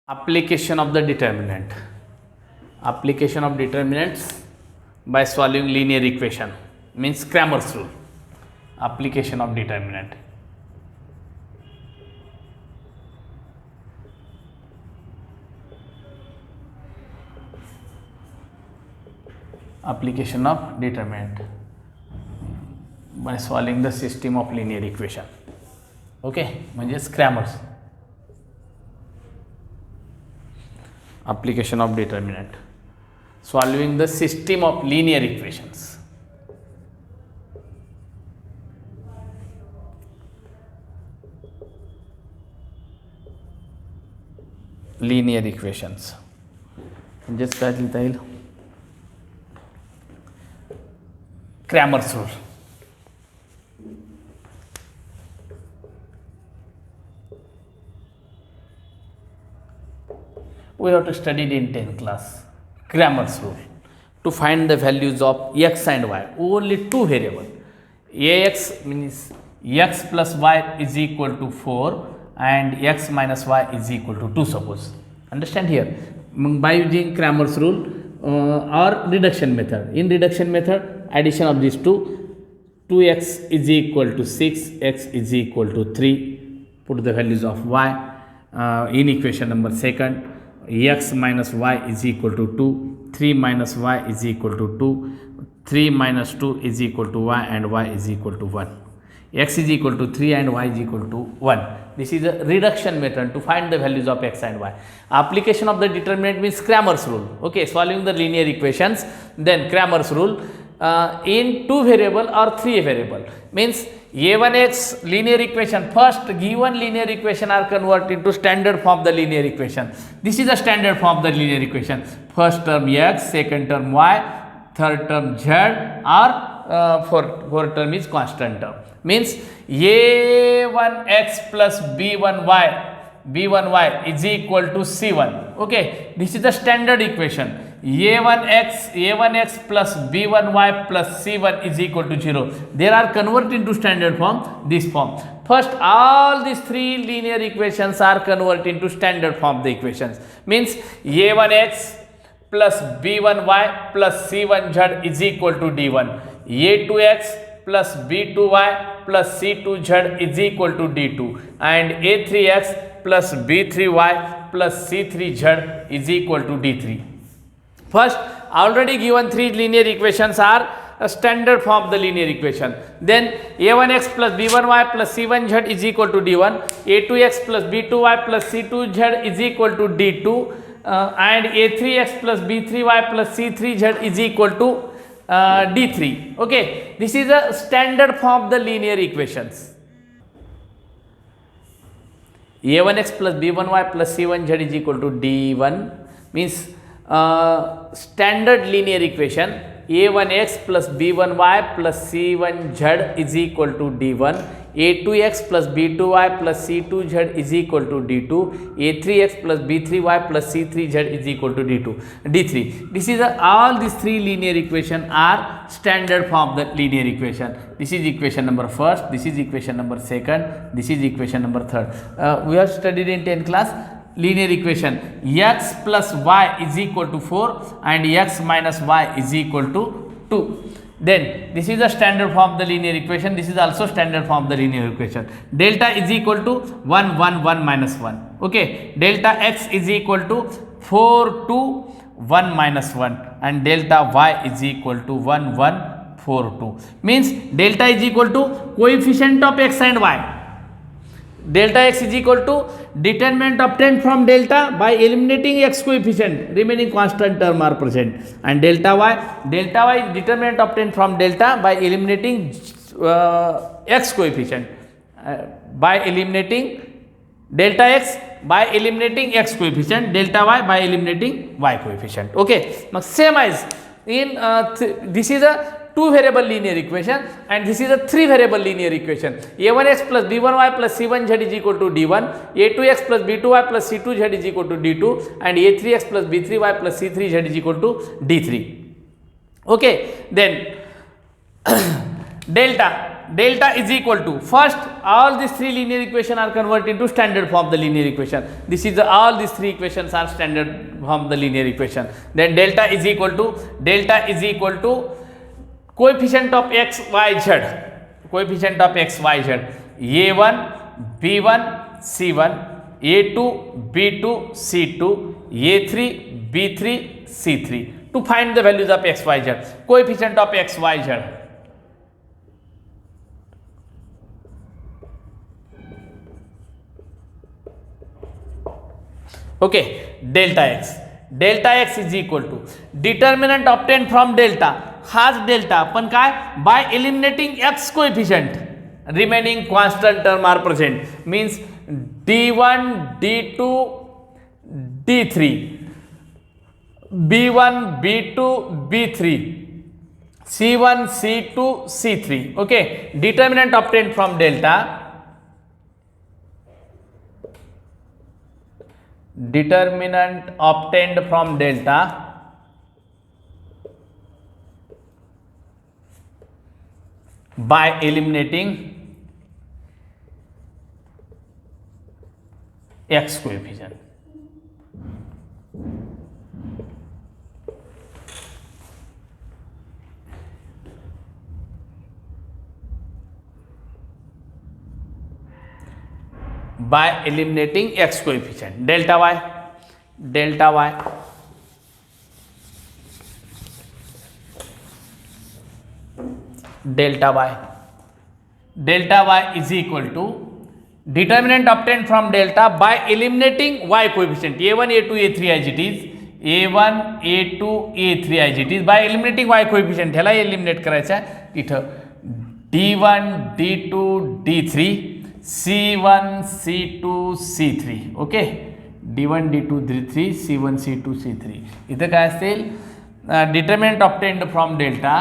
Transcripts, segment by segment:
Application of the determinant. Application of determinants by solving linear equation means Cramer's rule. Application of determinant. Application of determinant by solving the system of linear equation. Okay, म्हणजेच Cramer's. Application of determinant, solving the system of linear equations. Linear equations म्हणजेच काय लिहिता येईल? Cramer's rule. We have to study it in 10th class. Cramer's rule to find the values of x and y, only two variables. Ax means x plus y is equal to 4 and x minus y is equal to 2, suppose. Understand here? By using Cramer's rule or reduction method. In reduction method, addition of these two, 2x is equal to 6, x is equal to 3. Put the values of y in equation number second. X minus y is equal to 2, 3 minus y is equal to 2, 3 minus 2 is equal to y, and y is equal to 1. X is equal to 3 and y is equal to 1. This is a reduction method to find the values of x and y. Application of the determinant means Cramer's rule. Okay, solving the linear equations, then Cramer's rule in two variable or three variable means a1x linear equation. First given linear equation are converted into standard form of the linear equation. This is the standard form of the linear equation. First term x, second term y, third term z, or fourth term is constant term. Means a1x plus b1y is equal to c1. Okay, this is the standard equation. a1x plus b1y plus c1 is equal to 0. They are converted into standard form, this form. First, all these three linear equations are converted into standard form the equations. Means a1x plus b1y plus c1z is equal to d1. a2x plus b2y plus c2z is equal to d2. And a3x plus b3y plus c3z is equal to d3. First, already given three linear equations are a standard form of the linear equation. Then a1x plus b1y plus c1z is equal to d1, a2x plus b2y plus c2z is equal to d2, and a3x plus b3y plus c3z is equal to d3. Okay, this is a standard form of the linear equations. a1x plus b1y plus c1z is equal to d1 means standard linear equation a1x plus b1y plus c1z is equal to d1, a2x plus b2y plus c2z is equal to d2, a3x plus b3y plus c3z is equal to d3. This is all these three linear equation are standard form of the linear equation. This is equation number first, this is equation number second, this is equation number third. We have studied in 10th class linear equation x plus y is equal to 4 and x minus y is equal to 2. Then this is the standard form of the linear equation. This is also standard form of the linear equation. Delta is equal to 1 1 1 minus 1. Okay, delta x is equal to 4 2 1 minus 1 and delta y is equal to 1 1 4 2. Means delta is equal to coefficient of x and y. Delta x is equal to determinant obtained from delta by eliminating x coefficient, remaining constant term are present, and delta y is determinant obtained from delta by eliminating x coefficient, by eliminating delta x by eliminating x coefficient, delta y by eliminating y coefficient. Okay, now same as in this is a two variable linear equation and this is a three variable linear equation. a1x plus b1y plus c1z is equal to d1, a2x plus b2y plus c2z is equal to d2, and a3x plus b3y plus c3z is equal to d3. Okay, then delta delta is equal to, first all these three linear equations are converted into standard form of the linear equation. This is all these three equations are standard form of the linear equation. Then delta is equal to coefficient of x, y, z, coefficient of x, y, z, a1, b1, c1, a2, b2, c2, a3, b3, c3. To find the values of x, y, z, coefficient of x, y, z. Okay, delta x is equal to determinant obtained from delta. हाच delta पण काय, by eliminating x coefficient, remaining constant term are present, means d1, d2, d3, b1, b2, b3, c1, c2, c3. Okay, determinant obtained from delta, determinant obtained from delta by eliminating x coefficient. By eliminating x coefficient, delta y, delta y is equal to determinant obtained from delta by eliminating y coefficient, a1, a2, a3 as it is, a1, a2, a3 as it is, by eliminating y coefficient. ह्याला eliminate करायचा आहे इथं d1, d2, d3, c1, c2, c3. Okay, d1, d2, d3, c1, c2, c3. इथं काय असेल, determinant obtained from delta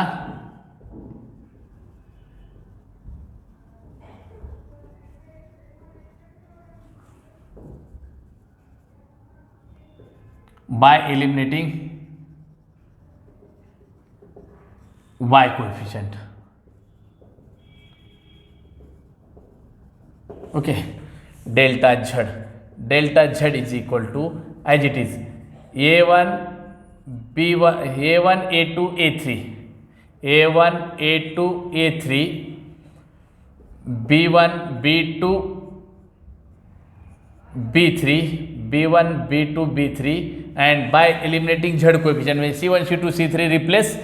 by eliminating y coefficient. Okay, delta z is equal to, as it is, a1, b1, a1, a2, a3, a1, a2, a3, b1, b2, b3, b1, b2, b3, and by eliminating z coefficient, when c1, c2, c3 replace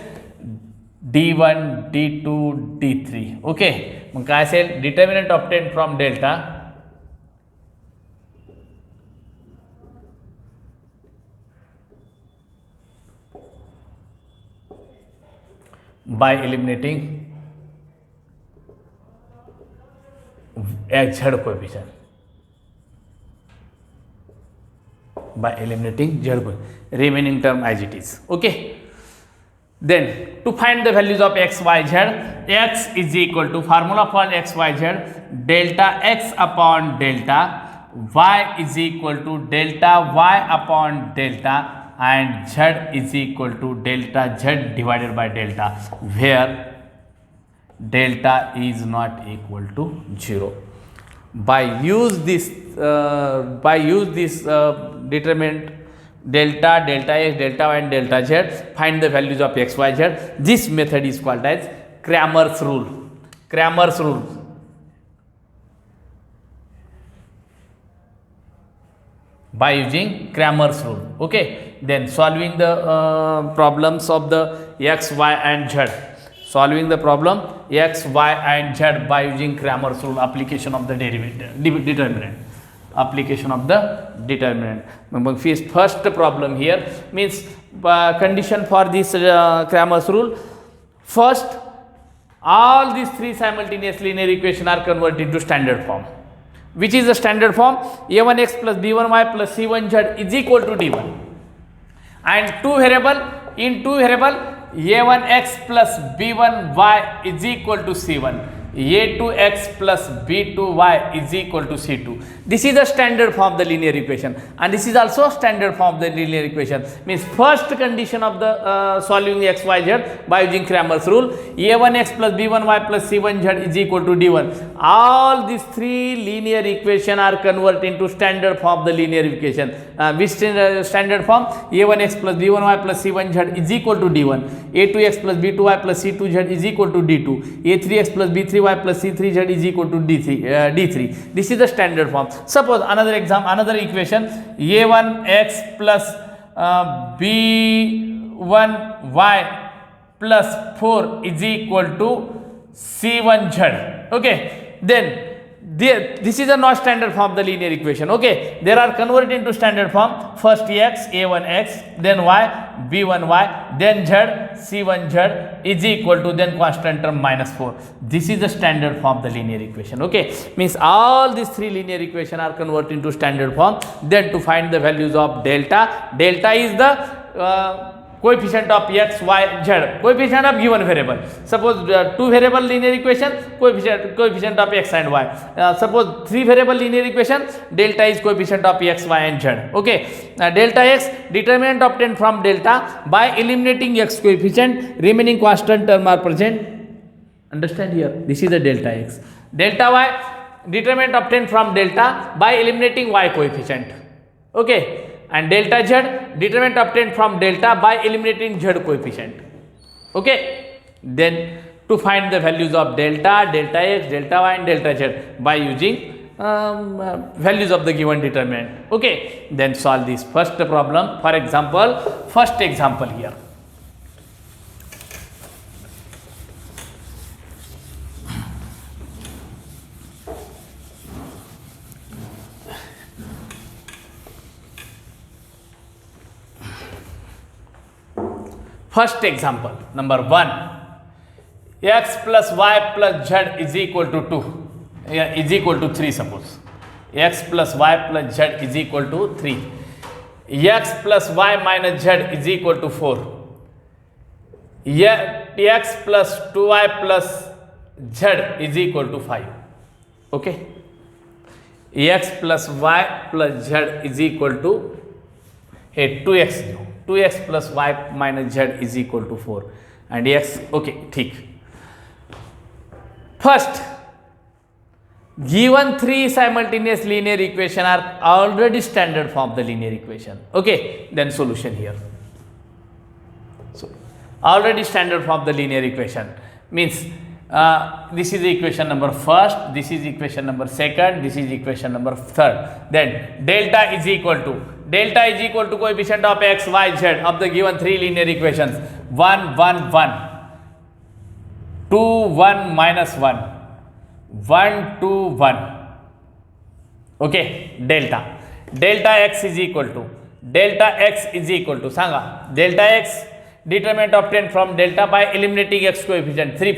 d1, d2, d3. Okay, मग काय असेल, determinant obtained from delta by eliminating z coefficient, by eliminating z coefficient, remaining term as it is. Okay, then to find the values of x, y, z, x is equal to, formula for x, y, z, delta x upon delta, y is equal to delta y upon delta, and z is equal to delta z divided by delta, where delta is not equal to 0. By use this determinant delta, delta x, delta y and delta z, find the values of x, y, z. This method is called as Cramer's rule. Cramer's rule. By using Cramer's rule. Okay, then solving the problems of the x, y and z. Solving the problem x, y and z by using Cramer's rule, application of the determinant. Application of the determinant. First problem here means condition for this Cramer's rule. First, all these three simultaneous linear equations are converted into standard form. Which is the standard form? a1x plus b1y plus c1z is equal to d1. And two variable a1x plus b1y is equal to c1. a2x plus b2y is equal to c2. This is the standard form of the linear equation, and this is also standard form of the linear equation. Means first condition of the solving x y z by using Cramer's rule, a1x plus b1y plus c1z is equal to d1. All these three linear equation are converted into standard form of the linear equation. Which standard form? a1x plus b1y plus c1z is equal to d1. a2x plus b2y plus c2z is equal to d2. a3x plus b3y plus c3z is equal to d3. This is the standard form. Suppose another equation, a1x plus b1y plus 4 is equal to c1z. Okay, then this is a not standard form of the linear equation. Okay, there are converted into standard form. First x, a1x, then y, b1y, then z, c1z is equal to then constant term minus 4. This is the standard form of the linear equation. Okay, means all these three linear equation are converted into standard form. Then to find the values of delta is the coefficient of x, y, z, coefficient of given variable. Suppose two variable linear equation, coefficient of x and y. Suppose three variable linear equation, delta is coefficient of x, y and z. Okay, delta x, determinant obtained from delta by eliminating x coefficient, remaining constant term are present. Understand here, this is the delta x. Delta y, determinant obtained from delta by eliminating y coefficient. Okay, and delta z, determinant obtained from delta by eliminating z coefficient. Okay, then to find the values of delta x, delta y and delta z by using values of the given determinant. Okay, then solve this first problem. For example, first example here. First example, number 1, x plus y plus z is equal to 2, is equal to 3 suppose. X plus y plus z is equal to 3. X plus y minus z is equal to 4. X plus 2y plus z is equal to 5. Okay. X plus y plus z is equal to 2x. 2x plus y minus z is equal to 4 and x. Okay, ठीक. First, given three simultaneous linear equation are already standard form of the linear equation. Okay, then solution here. So already standard form of the linear equation means this is equation number first, this is equation number second, this is equation number third. Then delta is equal to coefficient of x, y, z of the given three linear equations 1, 1, 1, 2, 1, minus 1, 1, 2, 1. Okay, delta x is equal to Sanga delta x, determinant obtained from delta by eliminating x coefficient 3,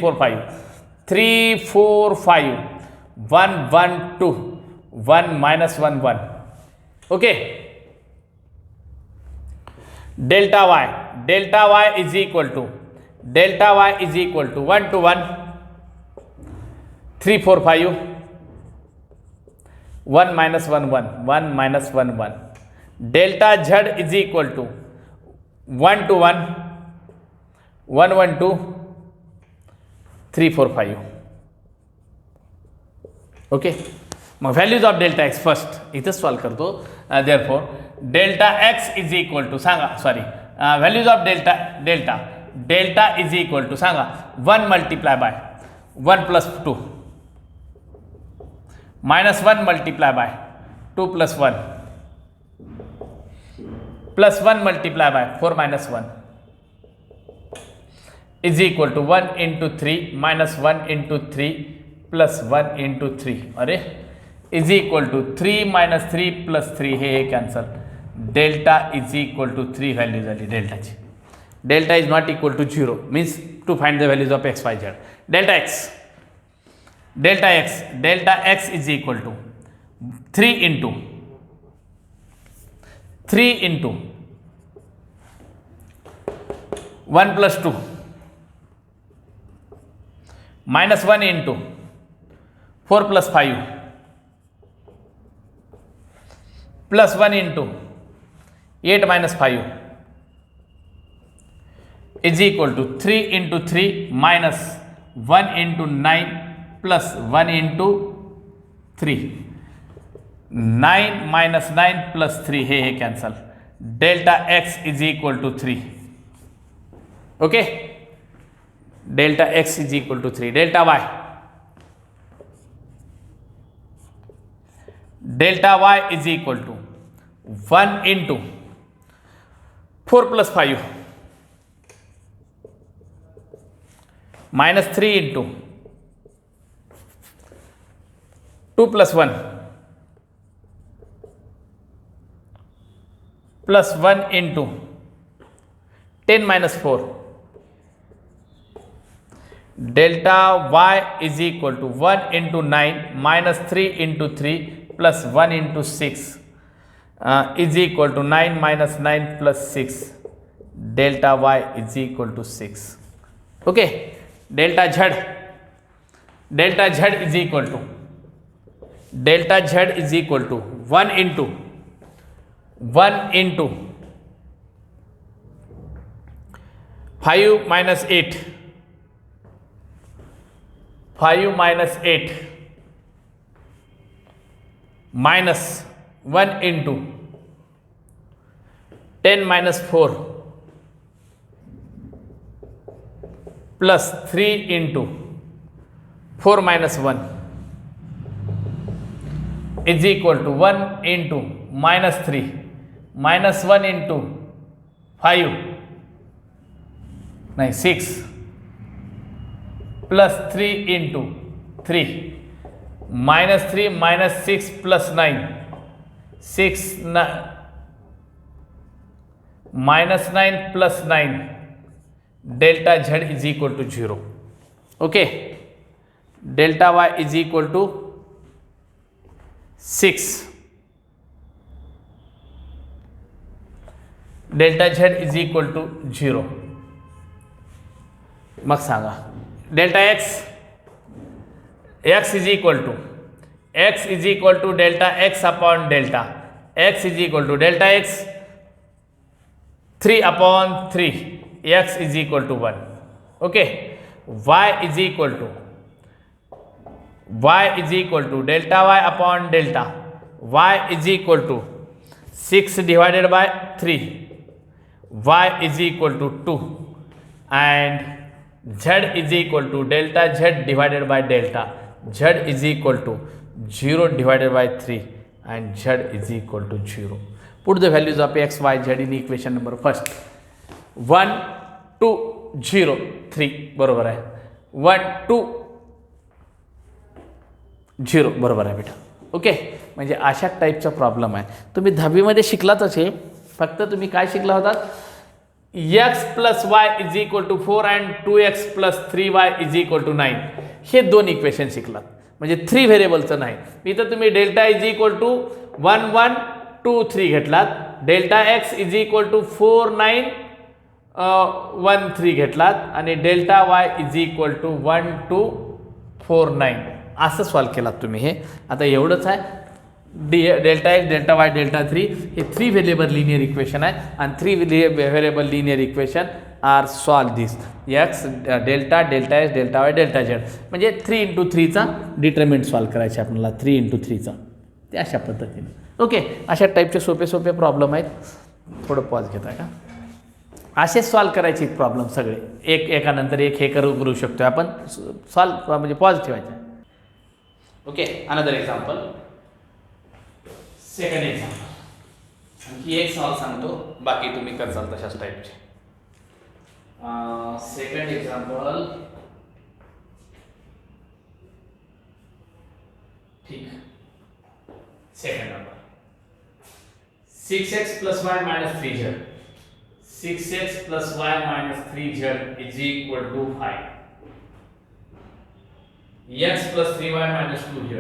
4, 5, 1, 1, 2, 1, minus 1, 1. Okay, delta y is equal to 1 to 1, 3, 4, 5, 1 minus 1, 1, 1 minus 1, 1. Delta z is equal to 1 to 1, 1, 1, 2, 3, 4, 5. Okay, values of delta x first इथे solve करतो. Therefore delta x is equal to Sanga values of delta is equal to Sanga 1 multiply by 1 plus 2 minus 1 multiply by 2 plus 1 plus 1 multiply by 4 minus 1 is equal to 1 into 3 minus 1 into 3 plus 1 into 3 अरे is equal to 3 minus 3 plus 3 हे cancel. Delta is equal to 3 values आली delta. Delta is not equal to 0 means to find the values of x, y, z. Delta x is equal to 3 into 1 plus 2 minus 1 into 4 plus 5 plus 1 into 8 minus 5 is equal to 3 into 3 minus 1 into 9 plus 1 into 3. 9 minus 9 plus 3 हे cancel. Delta x is equal to 3. Okay? Delta x is equal to 3. Delta y. Delta y is equal to 1 into 4 plus 5 minus 3 into 2 plus 1 plus 1 into 10 minus 4. Delta y is equal to 1 into 9 minus 3 into 3 plus 1 into 6 is equal to 9 minus 9 plus 6. Delta y is equal to 6. Okay. Delta z is equal to 1 into 5 minus 8 minus 1 into 10 minus 4 plus 3 into 4 minus 1 is equal to 1 into minus 3 minus 1 into 5 6 plus 3 into 3 minus 3 minus 6 plus 9 minus 9 plus 9. Delta z is equal to 0. Okay. Delta y is equal to 6. Delta z is equal to 0. Mug Sanga delta x is equal to delta x upon delta x is equal to delta x 3 upon 3 x is equal to 1. Okay. Y is equal to delta y upon delta y is equal to 6 divided by 3 y is equal to 2 and z is equal to delta z divided by delta z is equal to 0 divided by 3 and z is equal to 0. Put the values of x, y, z in equation number first. 1 2 0 3 बरोबर आहे. 1 2 0 बरोबर आहे बेटा. Okay. म्हणजे अशा टाईपचा problem आहे. तुम्ही 10वी मध्ये शिकलातच हे. फक्त तुम्ही काय शिकला होतात x plus y is equal to 4 and 2x plus 3y is equal to 9 हे दोन इक्वेशन शिकलात. म्हणजे 3 व्हेरिएबलचं नाही. इथं तुम्ही डेल्टा इज इक्वल टू 1 1 2 3 घेतलात. Delta x is equal to 4 9 1 3 घेतलात आणि delta y is equal to 1 2 4 9 असं सॉल्व केलात तुम्ही. हे आता एवढंच आहे. Delta x delta y delta 3 हे 3 व्हेरिएबल लिनियर इक्वेशन आहे आणि 3 variable linear equation are solve this x delta delta x delta y delta z म्हणजे 3 into 3चा डिटर्मिनंट सॉल्व करायचे आपल्याला. 3 into 3चा ते अशा पद्धतीने. ओके. अशा टाईपचे सोपे प्रॉब्लेम आहेत. थोडं पॉज घेता का. असेच सॉल्व करायचे प्रॉब्लेम सगळे एकानंतर एक हे करू शकतो आपण. सॉल्व म्हणजे पॉज ठेवायचा. Okay. Another example. Second example आणखी एक सवाल सांगतो. बाकी तुम्ही करसाल तशाच टाईपचे. Second example. ठीक. Second number 6x plus y minus 3z. 6x plus y minus 3z is equal to 5. x plus 3y minus 2z.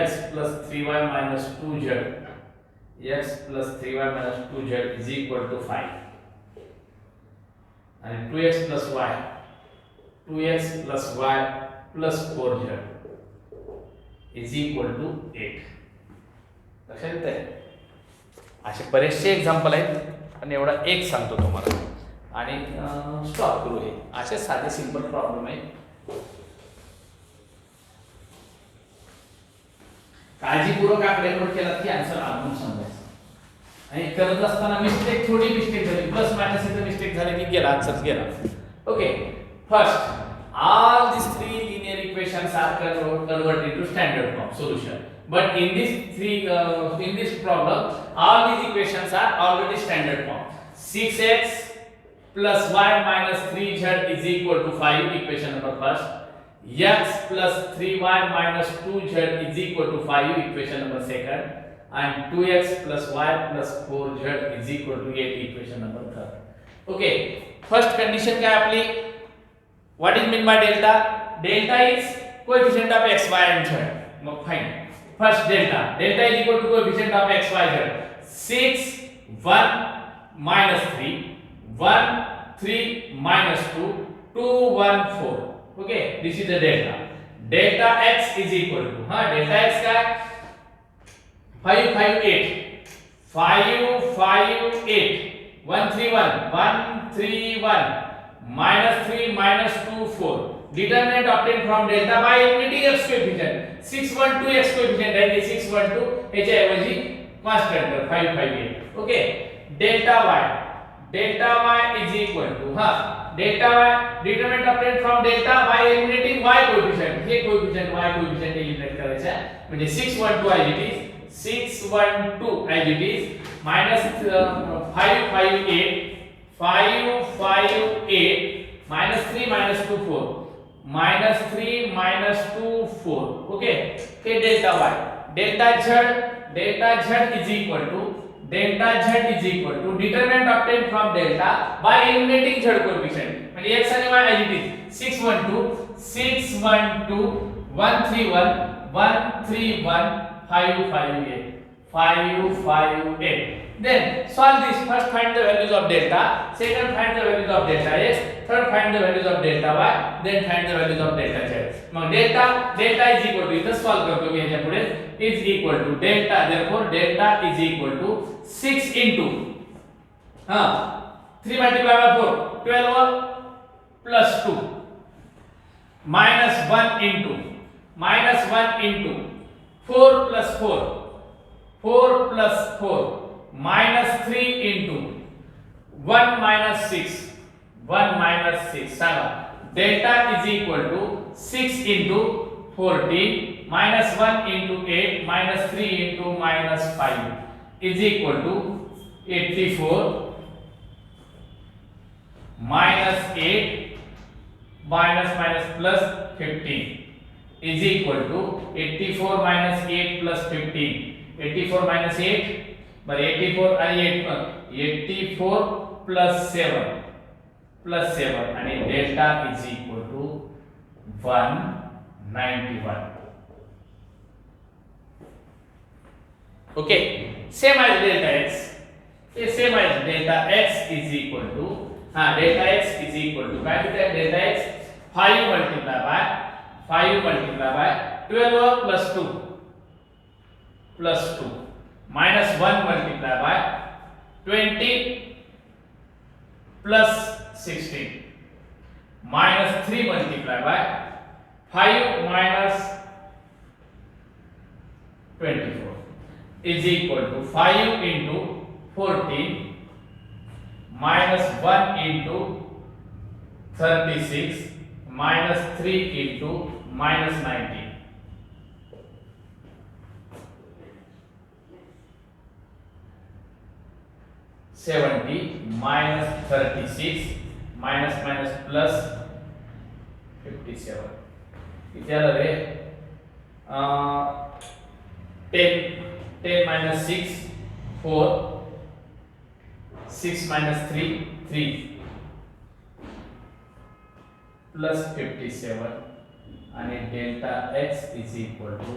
x plus 3y minus 2z. x plus 3y minus 2z is equal to 5. And 2x plus y. 2x plus y plus 4z is equal to 8. लक्षात येत आहे. असे बरेचसे example आहेत पण एवढा एक सांगतो तुम्हाला आणि स्टॉप करू. हे असे साधे सिंपल प्रॉब्लेम आहे. काळजीपूर्वक आकडेमोड केला की आन्सर आपण समजायचं. आणि करत असताना थोडी मिस्टेक झाली, प्लस मायनस इथे मिस्टेक झाली की गेला आन्सर गेला. Okay, first all these three linear equations are converted to standard form solution, but in this problem all these equations are already standard form. 6x plus y minus 3z is equal to 5, equation number first. X plus 3y minus 2z is equal to 5, equation number second. And 2x plus y plus 4z is equal to 8, equation number third. Okay, first condition क्या है आपली? What is meant by delta? Delta is coefficient of x, y and z. Now fine. First delta. Delta is equal to coefficient of x, y, z. 6, 1 minus 3, 1, 3 minus 2, 2, 1, 4. Okay, this is the delta. Delta x is equal to, delta x का 5, 5, 8. 5, 5, 8. 1, 3, 1. 1, 3, 1. minus 3 minus 2 4. Determinant obtained from delta by eliminating x coefficient. 6 1 2 x coefficient आहे. 6 1 2 याच्या ऐवजी constant कर 5 5 8. Okay, delta y is equal to delta y determinant obtained from delta by eliminating y coefficient. हे coefficient y coefficient eliminate करायचं आहे. म्हणजे 6 1 2 as it is, 6 1 2 as it is, minus 5 5 8, 5 5 8, minus 3 minus 2 4, minus 3 minus 2 4. Okay, okay, delta y, delta z is equal to determinant obtained from delta by eliminating z coefficient. म्हणजे x आणि y as it is, 6 1 2 6 1 2 1 3 1 1 3 1 5 5 8 5 5 8. Then solve this. First find the values of delta, second find the values of delta x, third find the values of delta y, then find the values of delta z. Mug delta is equal to, इथं solve करतो मी ह्याच्या पुढे, is equal to delta, therefore delta is equal to 6 into 3 multiplied by 4 12 plus 2 minus 1 into 4 plus 4 plus 4 minus 3 into 1 minus 6 Sanga. delta is equal to 6 into 14 minus 1 into 8 minus 3 into minus 5 is equal to 84 minus 8 minus plus 15 is equal to 84 minus 8 plus 15. 84 minus 8, but 84 and 84 plus 7 and delta is equal to 191. Okay, same as delta x. Same as delta x is equal to delta x is equal to delta x 5 multiplied by 12 plus 2 minus 1 multiplied by 20 plus 16 minus 3 multiplied by 5 minus 24 is equal to 5 into 14 minus 1 into 36 minus 3 into minus 19. 70 minus 36 minus plus 57. किती आलं रे? 10 minus 6 4, 6 minus 3 3 plus 57 आणि delta x is equal to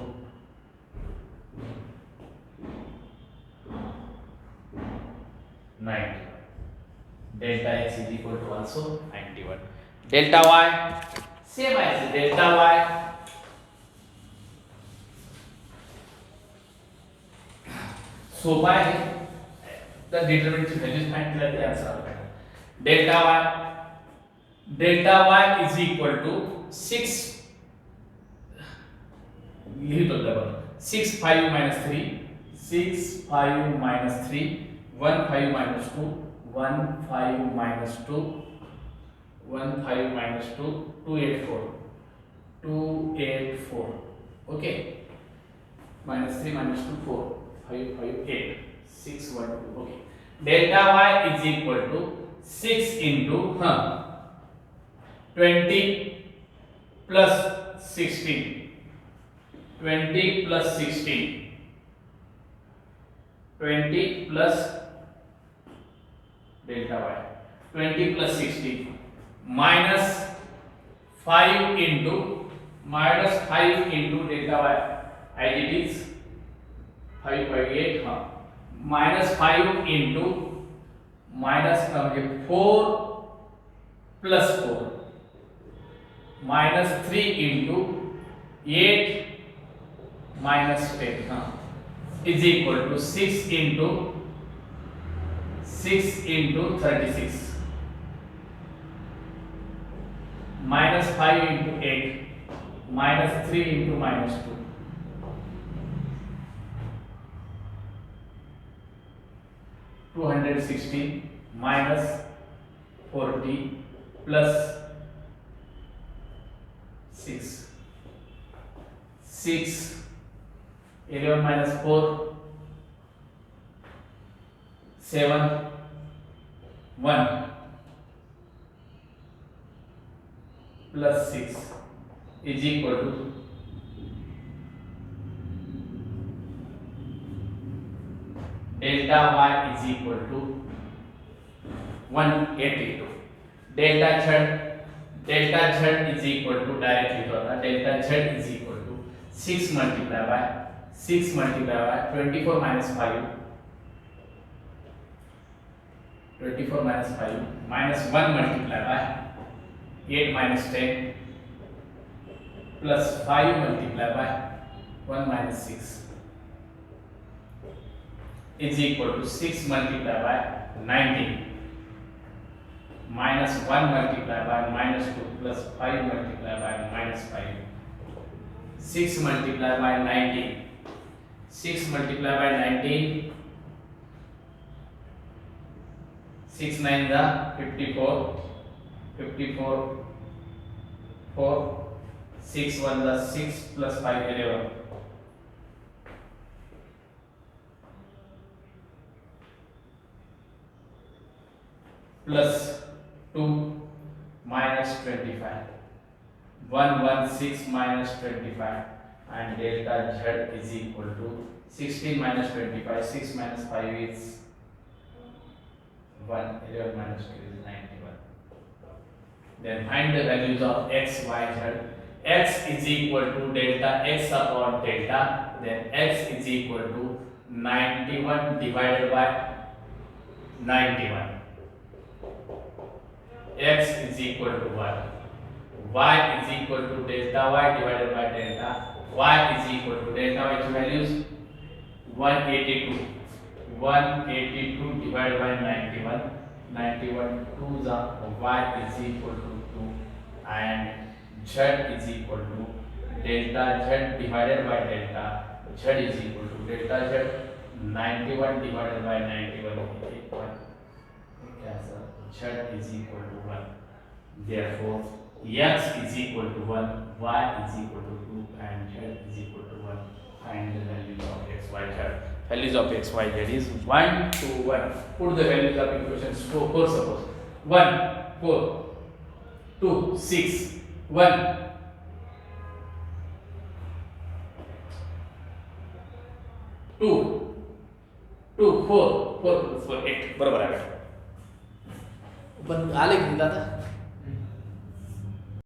91. Delta x is equal to also 91. Delta y same as delta y. So by the determinant values find let the answer out. Delta y is equal to 6 लिखित double 6 5 minus 3 6 5 minus 3 1 5 minus 2 1 5 minus 2 1 5 minus 2 284 okay minus 3 minus 2 4 5 5 8 6 1 2 okay delta y is equal to 6 into 20 plus 16 20 plus 16 20 plus delta y 20 plus 16 minus 5 into delta y as it is 5 5 8 minus 5 into minus 4 plus 4 minus 3 into 8 minus 10 is equal to 6 into 36 minus 5 into 8 minus 3 into minus 2 216 minus 40 plus 6 11 minus 4 7 1 plus 6 is equal to delta y is equal to 182 delta z is equal to directly delta z is equal to 6 multiplied by 24 minus 5 minus 1 multiplied by 8 minus 10 plus 5 multiplied by 1 minus 6 is equal to 6 multiplied by 19 minus 1 multiplied by minus 2 plus 5 multiplied by minus 5 6 multiplied by 19 6 multiplied by 19 6 9 the 54 4 6 1 the 6 plus 5 11 plus 2 minus 25 116 minus 25 and delta z is equal to 16 minus 25 6 minus 5 is 1 11 minus 2 is 91 then find the values of x y z x is equal to delta x upon delta then x is equal to 91 divided by 91 x is equal to 1 y is equal to delta y divided by delta y is equal to delta y values 182 divided by 91 2 the y is equal to 2 and z is equal to delta z divided by delta z is equal to delta z 91 divided by 91 equal z is equal to 1 therefore x is equal to 1 y is equal to 2 and z is equal to 1 find the values of x y z values of x y z is 1 to 1 put the values of equations 4 suppose 1 4 2 6 1 2 2 4 4 plus 4 8 बरोबर आहे पण आले की दादा